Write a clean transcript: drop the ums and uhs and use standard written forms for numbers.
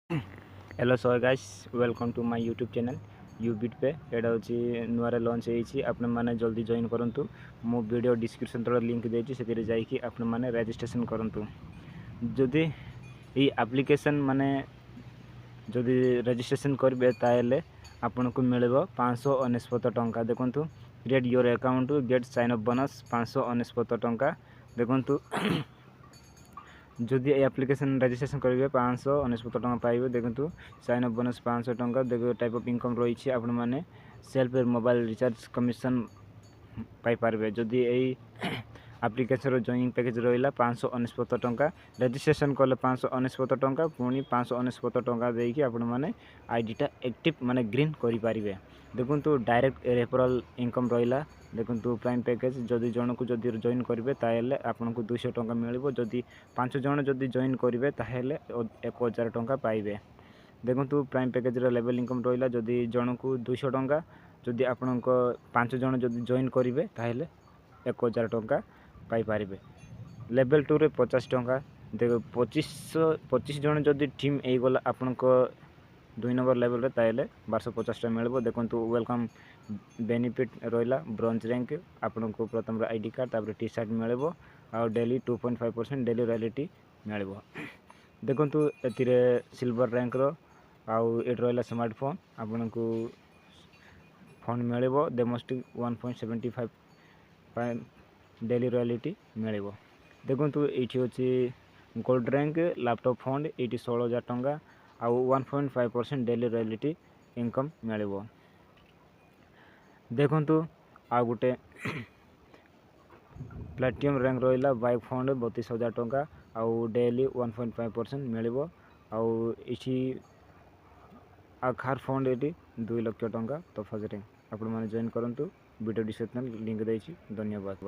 Hello so guys welcome to my YouTube channel यूबिट पे एटा होची नुआरे लॉन्च होईची आपन माने जल्दी जॉइन करंतु मो वीडियो डिस्क्रिप्शन तले लिंक देची सेतिर जाई कि आपन माने रजिस्ट्रेशन करंतु जदि ई एप्लीकेशन माने जदि रजिस्ट्रेशन करबे ताले आपन को मिलबो 599 टंका देखंतु create your account gate sign up bonus 599 टंका देखंतु जदि एप्लिकेशन रजिस्ट्रेशन करेंगे 599 टंका पाइबे देखंतु साइन अप बोनस 500 टंका देखो टाइप ऑफ इनकम रही आपण माने सेल्फ मोबाइल रिचार्ज कमिशन पाई पारबे जदि एई एप्लिकेशन जॉइनिंग पैकेज रहिला 599 टंका रजिस्ट्रेशन कले 599 टंका पुणी 599 टंका देकी आपण माने आईडीटा एक्टिव माने ग्रीन करि पारिबे देखंतु डायरेक्ट रेफरल इनकम रहिला देखंतु प्राइम पैकेज जदि जण को जदि जॉइन करिवे ताहेले आपन को 200 टंका मिलिबो जदि 5 जण जदि जॉइन करिवे ताहेले 1000 टंका पाइबे देखंतु प्राइम पैकेज रो लेवल इनकम रहिला जदि जण को 200 टंका जदि आपन को 5 जण जदि जॉइन करिवे ताहेले 1000 टंका पाई पारिबे लेवल 2 रे 50 टंका देखो 25 जण जदि टीम ए गला आपन को 2 नंबर लेवल रे ताहेले 1250 टा मिलबो देखंतु वेलकम बेनिफिट रहिला ब्रोंज रैंक आपन को प्रथम आईडी कार्ड तापर टी शर्ट मिलबो आ डेली 2.5% डेली रॉयल्टी मिलबो देखंतु एतिरे सिल्वर रैंक रो आउ एट रहिला स्मार्टफोन आपन को फोन मिलबो डोमेस्टिक 1.75 डेली रॉयल्टी मिलबो देखंतु एठी होची gold rank laptop fund eighty 16000 टंका आउ 1.5% डेली रॉयल्टी इनकम मिलबो देखंतु आ गुटे प्लैटिनम रैंक रहिला बाइक फंड 32000 टंका आउ डेली 1.5% मिलबो आउ इठी आखार फंड एटी 2 लाख टंका तो फजरे आपण माने जॉइन करंतु वीडियो डिस्क्रिप्शन लिंक देछि धन्यवाद।